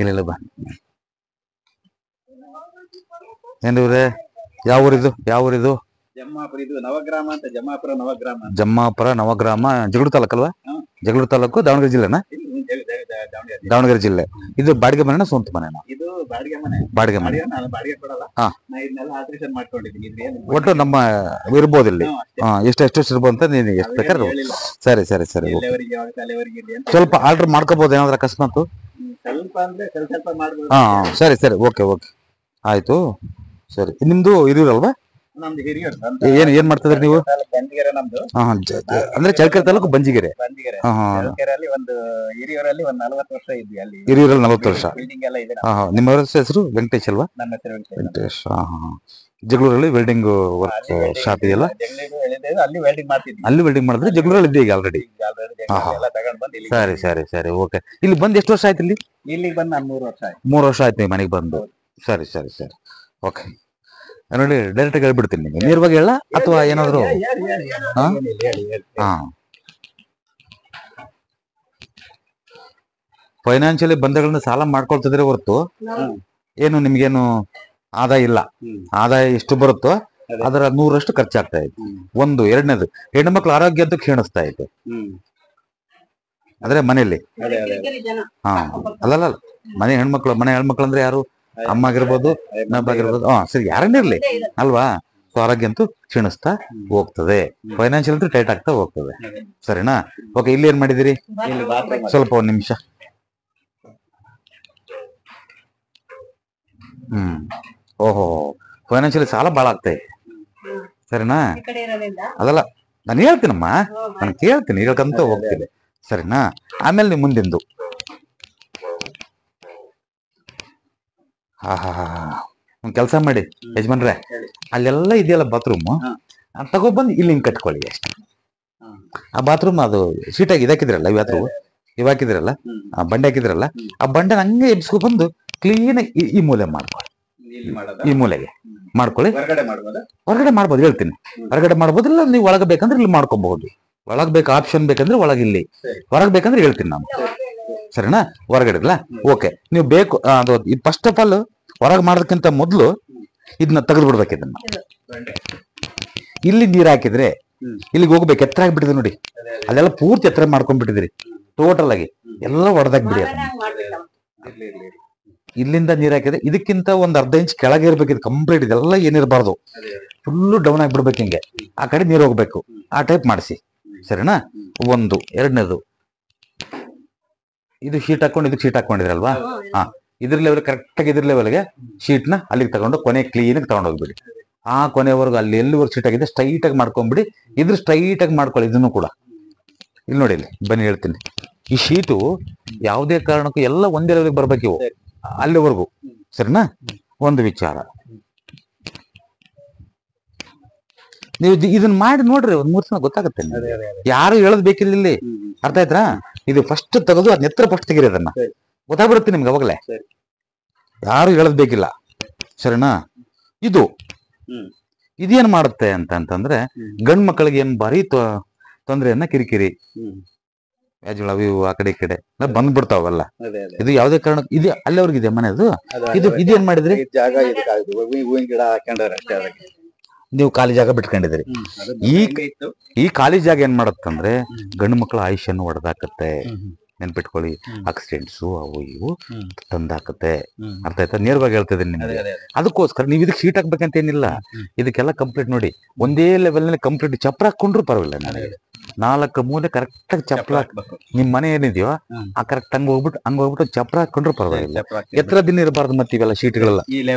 ಇಲ್ಲ ಬಾ. ಏನ್ರಿ ಯಾವ ಊರಿದು? ಯಾವ ಊರಿದು? ಜಮ್ಮಾಪುರ. ಇದು ನವಗ್ರಾಮ ಅಂತ, ಜಮ್ಮಾಪುರ ನವಗ್ರಾಮ. ಜಮ್ಮಾಪುರ ನವಗ್ರಾಮ, ಜಗಳೂರು ತಾಲೂಕಲ್ವಾ? ಜಗಳೂರು ತಾಲೂಕು, ದಾವಣಗೆರೆ ಜಿಲ್ಲೆನಾ? ದಾವಣಗೆರೆ ಜಿಲ್ಲೆ. ಇದು ಬಾಡಿಗೆ ಮನೆನಾ ಸ್ವಂತ ಮನೆನಾ? ಇದು ಬಾಡಿಗೆ ಮನೆ. ಬಾಡಿಗೆ ಮನೆ. ಬಾಡಿಗೆ ಕೊಡಲ್ಲ. ಹಾ, ನಾ ಇದನ್ನೆಲ್ಲ ಆಲ್ಟ್ರೇಷನ್ ಮಾಡ್ಕೊಂಡಿದ್ದೀನಿ. ಒಟ್ಟು ನಮ್ಮ ಇರ್ಬೋದು ಇಲ್ಲಿ. ಎಷ್ಟು ಇರ್ಬೋದು ಅಂತ ನೀನು ಎಷ್ಟು ಬೇಕಾದ್ರೆ. ಸರಿ ಸರಿ ಸರಿ. ಸ್ವಲ್ಪ ಆರ್ಡರ್ ಮಾಡ್ಕೋಬಹುದು ಏನಾದ್ರು ಅಕಸ್ಮಾತ್? ಸ್ವಲ್ಪ ಅಂದ್ರೆ ಸ್ವಲ್ಪ ಮಾಡ್ಬೋದು. ಹಾ ಸರಿ ಸರಿ, ಓಕೆ ಓಕೆ, ಆಯ್ತು. ಸರಿ, ನಿಮ್ದು ಹಿರಿಯೂರಲ್ವಾ? ನಮ್ದು ಹಿರಿಯೂರು. ಏನ್ ಮಾಡ್ತಿದ್ರಿ ನೀವು? ಬಂಜಿಗೆರೆ ನಮ್ದು. ಅಂದ್ರೆ ಚಳ್ಳಕೆರೆ ತಾಲೂಕು ಬಂಜಿಗೆರೆ. ಚಳ್ಳಕೆರೆಯಲ್ಲಿ ಒಂದು, ಹಿರಿಯೂರಲ್ಲಿ ಒಂದು 40 ವರ್ಷ ಇದ್ವಿ ಅಲ್ಲಿ. ಹಿರಿಯೂರಲ್ಲಿ 40 ವರ್ಷ. ಬಿಲ್ಡಿಂಗ್ ಎಲ್ಲ ಇದೆ. ನಿಮ್ಮ ಹೆಸರು ವೆಂಕಟೇಶ್ ಅಲ್ವಾ? ನನ್ನ ಹೆಸರು ವೆಂಕಟೇಶ್. ಜಗಳೂರಲ್ಲಿ ವೆಲ್ಡಿಂಗ್ ವರ್ಕ್ ಶಾಪ್ ಇದೆಯಲ್ಲ, ಅಲ್ಲಿ ವೆಲ್ಡಿಂಗ್ ಮಾಡ್ತಿದ್ವಿ. ಅಲ್ಲಿ ವೆಲ್ಡಿಂಗ್ ಮಾಡಿದ್ರೆ ಜಗಳೂರಲ್ಲಿ ಇದೆ ಈಗ ಆಲ್ರೆಡಿ. ಸರಿ ಸರಿ ಸರಿ, ಓಕೆ. ಇಲ್ಲಿ ಬಂದು ಎಷ್ಟು ವರ್ಷ ಆಯ್ತು? ಇಲ್ಲಿಗೆ ಬಂದು ನಾನು 3 ವರ್ಷ ಆಯ್ತು. 3 ವರ್ಷ ಆಯ್ತು ಮನೆಗೆ ಬಂದು. ಸರಿ ಸರಿ ಸರಿ, ಓಕೆ. ನೋಡಿ, ಡೈರೆಕ್ಟ್ ಆಗಿ ಹೇಳ್ಬಿಡ್ತೀನಿ ನಿಮಗೆ. ನೇರವಾಗಿ ಹೇಳ ಅಥವಾ ಏನಾದ್ರು? ಹಾ, ಫೈನಾನ್ಷಿಯಲಿ ಬಂಧಗಳನ್ನ ಸಾಲ ಮಾಡ್ಕೊಳ್ತಿದ್ರೆ ಹೊರತು ಏನು ನಿಮ್ಗೇನು ಆದಾಯ ಇಲ್ಲ. ಆದಾಯ ಎಷ್ಟು ಬರುತ್ತೋ ಅದರ 100ರಷ್ಟು ಖರ್ಚಾಗ್ತಾ ಇತ್ತು. ಒಂದು. ಎರಡನೇದು, ಹೆಣ್ಮಕ್ಳು ಆರೋಗ್ಯ ಅಂತೂ ಕ್ಷೀಣಿಸ್ತಾ ಇತ್ತು. ಆದ್ರೆ ಮನೆಯಲ್ಲಿ ಹಾ ಅಲ್ಲಲ್ಲ, ಮನೆ ಹೆಣ್ಮಕ್ಳು ಅಂದ್ರೆ ಯಾರು? ಅಮ್ಮ ಆಗಿರ್ಬೋದು, ನಬ್ಬ ಆಗಿರ್ಬೋದು, ಸರಿ, ಯಾರನ್ನಿರ್ಲಿ ಅಲ್ವಾ? ಸೊ ಆರೋಗ್ಯ ಅಂತೂ ಕ್ಷೀಣಿಸ್ತಾ ಹೋಗ್ತದೆ, ಫೈನಾನ್ಷಿಯಲ್ ಅಂತೂ ಟೈಟ್ ಆಗ್ತಾ ಹೋಗ್ತದೆ. ಸರಿನಾ? ಓಕೆ. ಇಲ್ಲಿ ಏನ್ ಮಾಡಿದಿರಿ? ಸ್ವಲ್ಪ 1 ನಿಮಿಷ. ಓಹೋ, ಫೈನಾನ್ಷಿಯಲಿ ಸಾಲ ಬಾಳ ಆಗ್ತಾ ಇದೆ. ಸರಿನಾ? ಅದಲ್ಲ, ನಾನು ಹೇಳ್ತೀನಮ್ಮ, ನಾನು ಕೇಳ್ತೀನಿ, ಹೇಳ್ಕಂತ ಹೋಗ್ತೀನಿ. ಸರಿನಾ? ಆಮೇಲೆ ನೀವು ಮುಂದಿಂದು. ಒಂದ್ ಕೆಲಸ ಮಾಡಿ ಯಜಮಾನ್ರೆ, ಅಲ್ಲೆಲ್ಲ ಇದೆಯಲ್ಲ ಬಾತ್ರೂಮ್, ತಗೊಬಂದು ಇಲ್ಲಿ ಹಿಂಗ್ ಕಟ್ಕೊಳ್ಳಿ ಅಷ್ಟೇ. ಆ ಬಾತ್ರೂಮ್ ಅದು ಶೀಟಾಗಿ ಇದಾಕಿದ್ರಲ್ಲ, ಇವ್ ಹಾಕಿದ್ರಲ್ಲ, ಆ ಬಂಡೆ ಹಾಕಿದ್ರಲ್ಲ, ಆ ಬಂಡೆ ಹಂಗೆ ಎಬ್ಸ್ಕೊಬಂದು ಕ್ಲೀನ್ ಈ ಮೂಲೆ ಮಾಡ್ಕೊಳ್ಳಿ. ಈ ಮೂಲೆಗೆ ಮಾಡ್ಕೊಳ್ಳಿ. ಹೊರಗಡೆ ಮಾಡ್ಬೋದು, ಹೇಳ್ತೀನಿ. ಹೊರಗಡೆ ಮಾಡ್ಬೋದಿಲ್ಲ, ನೀವು ಒಳಗೆ ಬೇಕಂದ್ರೆ ಇಲ್ಲಿ ಮಾಡ್ಕೋಬಹುದು. ಒಳಗ್ ಬೇಕು ಆಪ್ಷನ್ ಬೇಕಂದ್ರೆ ಒಳಗೆ ಇಲ್ಲಿ, ಹೊರಗ್ ಬೇಕಂದ್ರೆ ಹೇಳ್ತೀನಿ ನಾನು. ಸರಿನಾ? ಹೊರಗಡೆ ಇಲ್ಲ, ಓಕೆ. ನೀವು ಬೇಕು ಅದು ಫಸ್ಟ್ ಆಫ್ ಆಲ್ ಹೊರಗೆ ಮಾಡೋದಕ್ಕಿಂತ ಮೊದಲು ಇದನ್ನ ತೆಗೆದು ಬಿಡ್ಬೇಕು. ಇದನ್ನ ಇಲ್ಲಿ ನೀರ್ ಹಾಕಿದ್ರೆ ಇಲ್ಲಿಗೆ ಹೋಗ್ಬೇಕು. ಎತ್ತರ ಆಗ್ಬಿಟ್ಟಿದೆ ನೋಡಿ, ಅಲ್ಲೆಲ್ಲ ಪೂರ್ತಿ ಎತ್ತರ ಮಾಡ್ಕೊಂಡ್ಬಿಟ್ಟಿದ್ರಿ. ಟೋಟಲ್ ಆಗಿ ಎಲ್ಲ ಹೊಡೆದಾಕ್ಬಿಡಿ. ಇಲ್ಲಿಂದ ನೀರ್ ಹಾಕಿದ್ರೆ ಇದಕ್ಕಿಂತ ಒಂದ್ ಅರ್ಧ ಇಂಚ್ ಕೆಳಗೆ ಇರ್ಬೇಕು. ಇದು ಕಂಪ್ಲೀಟ್ ಇದೆಲ್ಲ ಏನಿರಬಾರ್ದು, ಫುಲ್ಲು ಡೌನ್ ಆಗ್ಬಿಡ್ಬೇಕು. ಹಿಂಗೆ ಆ ಕಡೆ ನೀರ್ ಹೋಗ್ಬೇಕು. ಆ ಟೈಪ್ ಮಾಡಿಸಿ. ಸರಿನಾ? ಒಂದು. ಎರಡನೇದು, ಇದು ಶೀಟ್ ಹಾಕೊಂಡು ಇದಕ್ಕೆ ಶೀಟ್ ಹಾಕೊಂಡಿದ್ರಲ್ವಾ? ಇದ್ರ ಲೆವೆಲ್ ಕರೆಕ್ಟ್ ಆಗಿ, ಇದ್ರ ಲೆವೆಲ್ಗೆ ಶೀಟ್ನ ಅಲ್ಲಿಗೆ ತಗೊಂಡು ಕೊನೆ ಕ್ಲೀನಾಗಿ ತಗೊಂಡೋಗ್ಬಿಡಿ. ಆ ಕೊನೆವರೆಗೂ ಅಲ್ಲಿ ಎಲ್ಲಿವರೆಗೂ ಶೀಟ್ ಆಗಿದೆ ಸ್ಟ್ರೈಟ್ ಆಗಿ ಮಾಡ್ಕೊಂಡ್ಬಿಡಿ. ಇದ್ರ ಸ್ಟ್ರೈಟ್ ಆಗಿ ಮಾಡ್ಕೊಳ್ಳಿ. ಇದನ್ನು ಕೂಡ ಇಲ್ಲಿ ನೋಡಿ, ಇಲ್ಲಿ ಬನ್ನಿ ಹೇಳ್ತೀನಿ. ಈ ಶೀಟು ಯಾವುದೇ ಕಾರಣಕ್ಕೂ ಎಲ್ಲ ಒಂದೇ ಲೆವೆಲ್ಗೆ ಬರ್ಬೇಕು, ಇವು ಅಲ್ಲಿವರೆಗೂ. ಸರಿನಾ? ಒಂದು ವಿಚಾರ, ನೀವು ಇದನ್ನ ಮಾಡಿ ನೋಡ್ರಿ, ಒಂದ್ 3 ಸಲ ಗೊತ್ತಾಗುತ್ತೆ. ಯಾರು ಹೇಳದ್ ಬೇಕಿಲ್ಲ ಇಲ್ಲಿ. ಅರ್ಥ ಆಯ್ತಾ? ಇದು ಫಸ್ಟ್ ತೆಗೆದು ಅದ್ ನೆತ್ರ ಫಸ್ಟ್ ತೆಗೀರಿ, ಅದನ್ನ ಗೊತ್ತಾಗ್ಬಿಡುತ್ತೆ ನಿಮ್ಗೆ ಅವಾಗಲೇ. ಯಾರು ಹೇಳದ್ ಬೇಕಿಲ್ಲ. ಸರಿನಾ? ಇದೇನ್ ಮಾಡುತ್ತೆ ಅಂತಂದ್ರೆ ಗಂಡ್ ಮಕ್ಕಳಿಗೆ ಏನ್ ಭಾರಿ ತೊಂದ್ರೆಯನ್ನ, ಕಿರಿಕಿರಿ, ಇವು ಆ ಕಡೆ ಈ ಕಡೆ ಬಂದ್ಬಿಡ್ತಾವಲ್ಲ. ಇದು ಯಾವ್ದೇ ಕಾರಣ ಇದು ಅಲ್ಲಿವರೆಗಿದೆ ಮನೆದು. ಇದೇನ್ ಮಾಡಿದ್ರಿ? ನೀವು ಖಾಲಿ ಜಾಗ ಬಿಟ್ಕೊಂಡಿದ್ರಿ. ಈ ಖಾಲಿ ಜಾಗ ಏನ್ ಮಾಡತ್ತಂದ್ರೆ ಗಂಡು ಮಕ್ಕಳ ಆಯುಷ್ಯನ್ನು ಹೊಡೆದಾಕತ್ತೆ. ನೆನ್ಪಿಟ್ಕೊಳ್ಳಿ, ಆಕ್ಸಿಡೆಂಟ್ಸು ಅವು ಇವು ತಂದಾಕತ್ತೆ. ಅರ್ಥ ಆಯ್ತಾ? ನೇರವಾಗಿ ಹೇಳ್ತಿದ್ದೀನಿ ನಿಮ್ಗೆ. ಅದಕ್ಕೋಸ್ಕರ ನೀವು ಇದಕ್ಕೆ ಶೀಟ್ ಹಾಕ್ಬೇಕಂತ ಏನಿಲ್ಲ. ಇದಕ್ಕೆಲ್ಲ ಕಂಪ್ಲೀಟ್ ನೋಡಿ, ಒಂದೇ ಲೆವೆಲ್ ನಲ್ಲಿ ಕಂಪ್ಲೀಟ್ ಚಪ್ರ ಹಾಕೊಂಡ್ರು ಪರವಾಗಿಲ್ಲ. ನನಗೆ 4 ಮೂಲೆ ಕರೆಕ್ಟ್ ಆಗಿ ಚಪ್ರ ನಿಮ್ ಮನೆ ಏನಿದೆಯೋ ಆ ಕರೆಕ್ಟ್ ಹಂಗೋಗ್ಬಿಟ್ಟು ಚಪ್ರ ಹಾಕೊಂಡ್ರು ಪರವಾಗಿಲ್ಲ. ಎತ್ತರ ದಿನ ಇರಬಾರ್ದು. ಮತ್ತೆ ಇವೆಲ್ಲ ಶೀಟ್ಗಳೆಲ್ಲ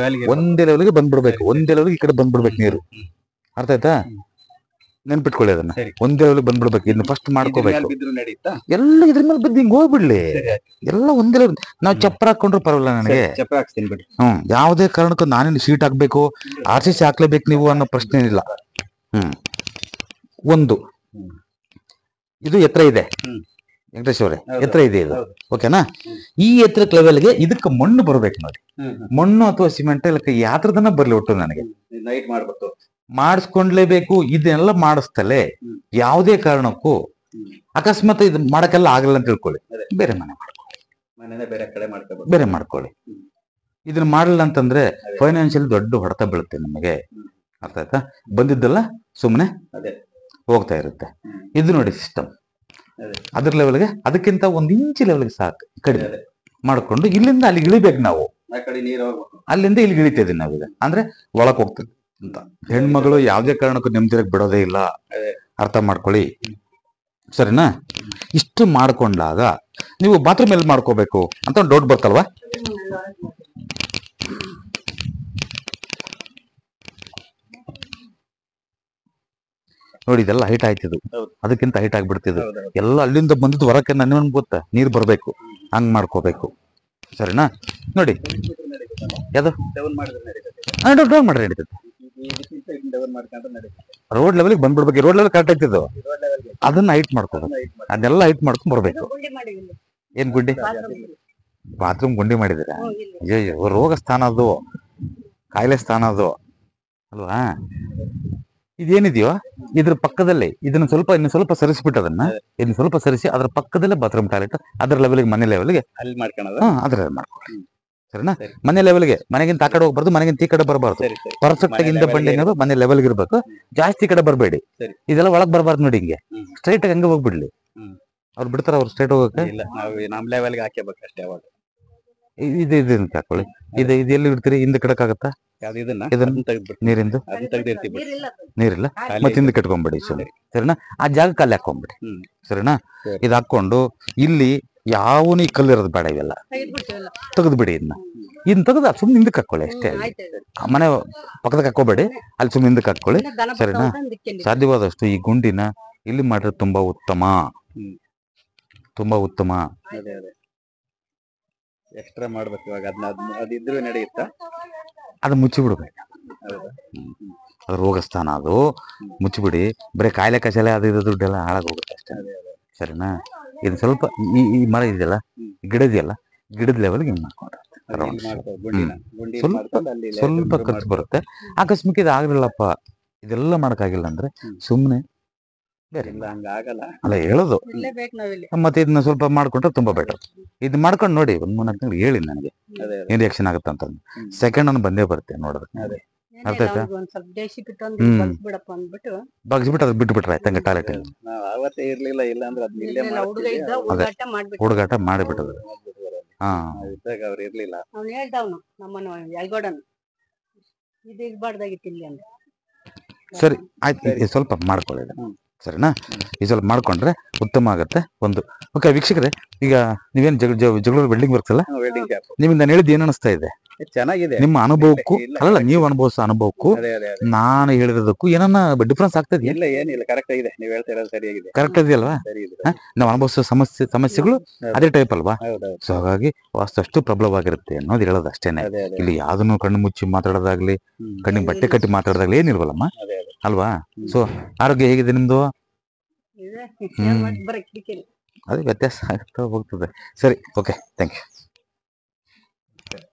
ಒಂದೇ ಲೆವೆಲ್ಗೆ ಬಂದ್ಬಿಡ್ಬೇಕು. ಒಂದೇ ಲೆವೆಲ್ಗೆ ಈ ಕಡೆ ಬಂದ್ಬಿಡ್ಬೇಕು ನೀರು. ಅರ್ಥ ಆಯ್ತಾ? ನೆನ್ಪಿಟ್ಕೊಳ್ಳಿ, ಅದನ್ನ ಒಂದೇ ಲೆವೆಲ್ಗೆ ಬಂದ್ಬಿಡ್ಬೇಕು. ಇದನ್ನ ಫಸ್ಟ್ ಮಾಡ್ಕೋಬೇಕು. ಎಲ್ಲ ಇದ್ರ ಮೇಲೆ ಬಿದ್ದು ಹಿಂಗ್ ಹೋಗ್ಬಿಡ್ಲಿ. ಎಲ್ಲ ಒಂದೇ ಲೆವೆಲ್. ನಾವ್ ಚಪ್ರ ಹಾಕೊಂಡ್ರು ಪರವಾಗಿಲ್ಲ ನನಗೆ. ಯಾವುದೇ ಕಾರಣಕ್ಕೂ ನಾನೇನು ಶೀಟ್ ಹಾಕ್ಬೇಕು, RCC ಹಾಕ್ಲೇಬೇಕು ನೀವು ಅನ್ನೋ ಪ್ರಶ್ನೆ ಏನಿಲ್ಲ. ಒಂದು, ಇದು ಎತ್ತರ ಇದೆ ವೆಂಕಟೇಶ್ ಅವರೇ, ಎತ್ತರ ಇದೆ ಇದು, ಓಕೆನಾ? ಈ ಎತ್ತರ ಲೆವೆಲ್ಗೆ ಇದಕ್ಕೆ ಮಣ್ಣು ಬರ್ಬೇಕು ನೋಡಿ. ಮಣ್ಣು ಅಥವಾ ಸಿಮೆಂಟ್ ಇಲ್ಲ ಯಾತ್ರದನ್ನ ಬರ್ಲಿ, ಒಟ್ಟು ನನಗೆ ಮಾಡಿಸ್ಕೊಂಡ್ಲೇಬೇಕು. ಇದನ್ನೆಲ್ಲ ಮಾಡಿಸ್ತಲೇ ಯಾವುದೇ ಕಾರಣಕ್ಕೂ ಅಕಸ್ಮಾತ್ ಇದು ಮಾಡಕ್ಕೆಲ್ಲ ಆಗಲ್ಲ ಅಂತ ತಿಳ್ಕೊಳ್ಳಿ, ಬೇರೆ ಮನೆ ಮಾಡ್ಕೊಳ್ಳಿ. ಮನೆನೇ ಬೇರೆ ಕಡೆ ಮಾಡ್ಕೋಬೇಕು. ಬೇರೆ ಮಾಡ್ಕೊಳ್ಳಿ. ಇದನ್ನ ಮಾಡಲಿಲ್ಲ ಅಂತಂದ್ರೆ ಫೈನಾನ್ಷಿಯಲ್ ದೊಡ್ಡ ಹೊಡೆತ ಬೀಳುತ್ತೆ ನಿಮಗೆ. ಅರ್ಥ ಆಯ್ತಾ? ಬಂದಿದ್ದೆಲ್ಲ ಸುಮ್ಮನೆ ಅದೇ ಹೋಗ್ತಾ ಇರುತ್ತೆ. ಇದು ನೋಡಿ ಸಿಸ್ಟಮ್. ಅದೇ ಅದ್ರ ಲೆವೆಲ್ಗೆ ಅದಕ್ಕಿಂತ 1 ಇಂಚ್ ಲೆವೆಲ್ಗೆ ಸಾಕು ಕಡಿಮೆ ಅದೇ ಮಾಡ್ಕೊಂಡು ಇಲ್ಲಿಂದ ಅಲ್ಲಿಗೆ ಇಳಿಬೇಕು ನಾವು. ಆ ಕಡೆ ನೀರು ಹೋಗ್ಬೇಕು. ಅಲ್ಲಿಂದ ಇಲ್ಲಿಗೆ ಇಳಿತಾ ಇದೀವಿ ನಾವೀಗ. ಅಂದ್ರೆ ಒಳಕ್ ಹೋಗ್ತದೆ ಅಂತ. ಹೆಣ್ಮಗಳು ಯಾವ್ದೇ ಕಾರಣಕ್ಕೂ ನೆಮ್ಮದಿಯಾಗಿ ಬಿಡೋದೇ ಇಲ್ಲ. ಅರ್ಥ ಮಾಡ್ಕೊಳ್ಳಿ, ಸರಿನಾ? ಇಷ್ಟು ಮಾಡ್ಕೊಂಡಾಗ ನೀವು ಬಾತ್ರೂಮ್ ಎಲ್ಲಿ ಮಾಡ್ಕೋಬೇಕು ಅಂತ ಒಂದು ಡೌಟ್ ಬರ್ತಲ್ವಾ? ನೋಡಿ, ಇದೆಲ್ಲ ಹೈಟ್ ಆಯ್ತಿದ್ದು, ಅದಕ್ಕಿಂತ ಹೈಟ್ ಆಗ್ಬಿಡ್ತಿದ್ದು ಎಲ್ಲ. ಅಲ್ಲಿಂದ ಬಂದಿದ್ದು ಹೊರಕ್ಕೆ ನನ್ನ ಗೊತ್ತಾ, ನೀರು ಬರ್ಬೇಕು, ಹಂಗ್ ಮಾಡ್ಕೋಬೇಕು, ಸರಿನಾ? ನೋಡಿ ಯಾವ್ದು ಡೌನ್ ಮಾಡಿದ್ರೆ ಡೌನ್ ಮಾಡ್ರಿ ನಡೀತದೆ. ಡೌನ್ ಮಾಡ್ಕೊಂಡ್ರೆ ನಡೀತದೆ. ರೋಡ್ ಲೆವೆಲ್ಗೆ ಬಂದ್ಬಿಡ್ಬೇಕು. ರೋಡ್ ಲೆವೆಲ್ ಕರೆಕ್ಟ್ ಆಗ್ತಿದ್ದು ಅದನ್ನ ಹೈಟ್ ಮಾಡ್ಕೋಬೇಕು. ಅದೆಲ್ಲ ಹೈಟ್ ಮಾಡ್ಕೊಂಡ್ ಬರ್ಬೇಕು. ಏನ್ ಗುಂಡಿ? ಬಾತ್ರೂಮ್ ಗುಂಡಿ ಮಾಡಿದಿರ? ಅಯ್ಯೋ, ರೋಗ ಸ್ಥಾನ ಅದು, ಕಾಯಿಲೆ ಸ್ಥಾನ ಅದು ಅಲ್ವಾ? ಇದೇನಿದೆಯೋ ಇದ್ರ ಪಕ್ಕದಲ್ಲೇ ಇನ್ನು ಸ್ವಲ್ಪ ಸರಿಸ್ಬಿಟ್ಟು ಇನ್ನು ಸ್ವಲ್ಪ ಸರಿಸಿ ಅದ್ರ ಪಕ್ಕದಲ್ಲೇ ಬಾತ್ರೂಮ್ ಟಾಯ್ಲೆಟ್. ಅದ್ರ ಲೆವೆಲ್ಗೆ, ಮನೆ ಲೆವೆಲ್ಗೆ ಅಲ್ಲಿ ಮಾಡ್ಕೊಳ್ಳೋದು. ಅದ್ರ ಮಾಡ್ಕೊಳ್ಳಿ, ಸರಿನಾ? ಮನೆ ಲೆವೆಲ್ಗೆ, ಮನೆಗಿಂತ ಆ ಕಡೆ ಹೋಗ್ಬಾರ್ದು, ಮನೆಗಿಂತ ಈ ಕಡೆ ಬರಬಾರ್ದು. ಪರ್ಫೆಕ್ಟ್ ಆಗಿ ಇಂದ ಬಂಡಿ ಅನ್ನೋದು ಮನೆ ಲೆವೆಲ್ಗೆ ಇರ್ಬೇಕು. ಜಾಸ್ತಿ ಕಡೆ ಬರಬೇಡಿ. ಇದೆಲ್ಲ ಒಳಗ್ ಬರಬಾರ್ದು ನೋಡಿ. ಹಿಂಗೆ ಸ್ಟ್ರೈಟ್ ಆಗಿ ಹಂಗೆ ಹೋಗ್ಬಿಡ್ಲಿ. ಅವ್ರು ಬಿಡ್ತಾರ? ಅವ್ರು ಸ್ಟ್ರೈಟ್ ಹೋಗಕ್ಕೆ? ಇಲ್ಲ, ನಾವು ನಮ್ ಲೆವೆಲ್ಗೆ ಹಾಕಬೇಕು ಅಷ್ಟೇ. ಅವಾಗ ಇದು ಹಾಕೊಳ್ಳಿ. ಇದು ಎಲ್ಲಿ ಇಡ್ತೀರಿ? ಹಿಂದೆ ಕಡಕ್ಕಾಗತ್ತಾ? ಇದನ್ನ ತೆಗೆದ್ಬಿಟ್ಟು ನೀರಿಂದು ಅದನ್ನ ತೆಗ್ದಿರ್ತೀವಿ. ನೀರಿಲ್ಲ ಮತ್ತೆ ಹಿಂದೆ ಕಟ್ಕೊಂಡ್ಬಿಡಿ, ಸರಿನಾ? ಆ ಜಾಗ ಕಲ್ಲು ಹಾಕೊಂಡ್ಬಿಡಿ, ಸರಿನಾ? ಇದು ಹಾಕೊಂಡು ಇಲ್ಲಿ ಯಾವನು ಈ ಕಲ್ಲಿರೋದು ಬೇಡ, ಇವೆಲ್ಲ ತೆಗೆದ್ಬಿಡಿ. ಇದನ್ನ ತೆಗೆದು ಸುಮ್ಮನೆ ಹಿಂದಕ್ಕೆ ಹಾಕೊಳ್ಳಿ ಅಷ್ಟೇ. ಮನೆ ಪಕ್ಕದಾಗ ಹಾಕೋಬೇಡಿ, ಅಲ್ಲಿ ಸುಮ್ಮನೆ ಹಿಂದಕ್ಕೆ ಹಾಕೊಳ್ಳಿ, ಸರಿನಾ? ಸಾಧ್ಯವಾದಷ್ಟು ಈ ಗುಂಡಿನ ಇಲ್ಲಿ ಮಾಡಿದ್ರೆ ತುಂಬಾ ಉತ್ತಮ, ತುಂಬಾ ಉತ್ತಮ. ಎಕ್ಸ್ಟ್ರಾ ಮಾಡ್ಬೇಕು ಇವಾಗ. ಅದಿದ್ರು ನಡೆಯುತ್ತಾ? ಅದು ಮುಚ್ಚಿಬಿಡ್ಬೇಕು. ಅದು ರೋಗ ಸ್ಥಾನ, ಅದು ಮುಚ್ಚಿಬಿಡಿ. ಬರೀ ಕಾಯಿಲೆ ಕಷಾಲೆ ಅದು ಇದು ದುಡ್ಡೆಲ್ಲ ಹಾಳಾಗೋಗುತ್ತೆ ಅಷ್ಟೇ, ಸರಿನಾ? ಇದು ಸ್ವಲ್ಪ ಈ ಮರ ಇದೆಯಲ್ಲ, ಗಿಡ ಇದೆಯಲ್ಲ, ಗಿಡದ ಲೆವೆಲ್ಗೆ ಹಿಂಗೆ ಮಾಡ್ಕೊಂಡ್ರೆ ಸ್ವಲ್ಪ ಖರ್ಚು ಬರುತ್ತೆ. ಆಕಸ್ಮಿಕ ಇದು ಆಗಿರಲ್ಲಪ್ಪ, ಇದೆಲ್ಲ ಮಾಡೋಕ್ಕಾಗಿಲ್ಲ ಅಂದ್ರೆ ಸುಮ್ಮನೆ ಬೇರೆ ಅಲ್ಲ ಹೇಳೋದು. ಮತ್ತೆ ಇದನ್ನ ಸ್ವಲ್ಪ ಮಾಡ್ಕೊಂಡ್ರೆ ತುಂಬಾ ಬೆಟರ್. ಇದು ಮಾಡ್ಕೊಂಡು ನೋಡಿ, 1-3 ತಿಂಗಳು ಹೇಳಿ ನನಗೆ ಏನ್ ರಿಯಾಕ್ಷನ್ ಆಗುತ್ತೆ ಅಂತ. ಸೆಕೆಂಡ್ ಅನ್ನು ಬಂದೇ ಬರುತ್ತೆ ನೋಡಿದ್ರೆ. ಅರ್ಥ ಆಯ್ತಾ? ಬಗ್ಸ್ಬಿಟ್ಟು ಅದು ಬಿಟ್ಬಿಟ್ರೆ ಆಯ್ತು, ಹಂಗೆ ಟಾಯ್ಲೆಟ್ ಅವತ್ತೇ ಇರ್ಲಿಲ್ಲ. ಇಲ್ಲ ಅಂದ್ರೆ ಅದೇ ಹುಡುಗಾಟ ಮಾಡಿಬಿಟ್ಟದು. ಹಾ, ಅವ್ರು ಇರ್ಲಿಲ್ಲ. ಸರಿ ಆಯ್ತು. ಇದು ಸ್ವಲ್ಪ ಮಾಡ್ಕೊಳ್ಳಿ, ಸರಿನಾ? ಈ ಸ್ವಲ್ಪ ಮಾಡ್ಕೊಂಡ್ರೆ ಉತ್ತಮ ಆಗತ್ತೆ. ಒಂದು ಓಕೆ ವೀಕ್ಷಕರೇ, ಈಗ ನೀವೇನ್ ಜಗಳೂರು ವೆಲ್ಡಿಂಗ್ ವರ್ಕ್ಸ್ ಅಲ್ಲ, ನಿಮಗೆ ನಾನು ಹೇಳಿದ್ದು ಏನ್ ಅನಿಸ್ತಾ ಇದೆ? ಚೆನ್ನಾಗಿದೆ. ನಿಮ್ಮ ಅನುಭವಕ್ಕೂ ಅಲ್ಲ, ನೀವು ಅನುಭವಿಸೋ ಅನುಭವಕ್ಕೂ ನಾನು ಹೇಳಿರೋದಕ್ಕೂ ಏನನ್ನ ಡಿಫ್ರೆನ್ಸ್ ಆಗ್ತಾ ಇದೆಯಾ? ಇಲ್ಲ, ಏನಿಲ್ಲ, ಕರೆಕ್ಟ್ ಆಗಿದೆ. ನೀವು ಹೇಳ್ತಾ ಇರೋದು ಸರಿಯಾಗಿದೆ. ಕರೆಕ್ಟ್ ಇದೆಯಲ್ವಾ? ನಾವು ಅನುಭವಿಸೋ ಸಮಸ್ಯೆಗಳು ಅದೇ ಟೈಪ್ ಅಲ್ವಾ? ಸೊ ಹಾಗಾಗಿ ವಾಸ್ತಷ್ಟು ಪ್ರಬಲವಾಗಿರುತ್ತೆ ಅನ್ನೋದು ಹೇಳೋದು ಅಷ್ಟೇನೆ. ಇಲ್ಲಿ ಯಾವ್ದನ್ನು ಕಣ್ಣು ಮುಚ್ಚಿ ಮಾತಾಡೋದಾಗ್ಲಿ, ಕಣ್ಣಿಗೆ ಬಟ್ಟೆ ಕಟ್ಟಿ ಮಾತಾಡೋದಾಗ್ಲಿ ಏನಿಲ್ವಲ್ಲಮ್ಮ, ಅಲ್ವಾ? ಸೊ ಆರೋಗ್ಯ ಹೇಗಿದೆ ನಿಮ್ದು? ಅದೇ ವ್ಯತ್ಯಾಸ ಆಗ್ತಾ ಹೋಗ್ತದೆ. ಸರಿ, ಓಕೆ, ಥ್ಯಾಂಕ್ ಯು.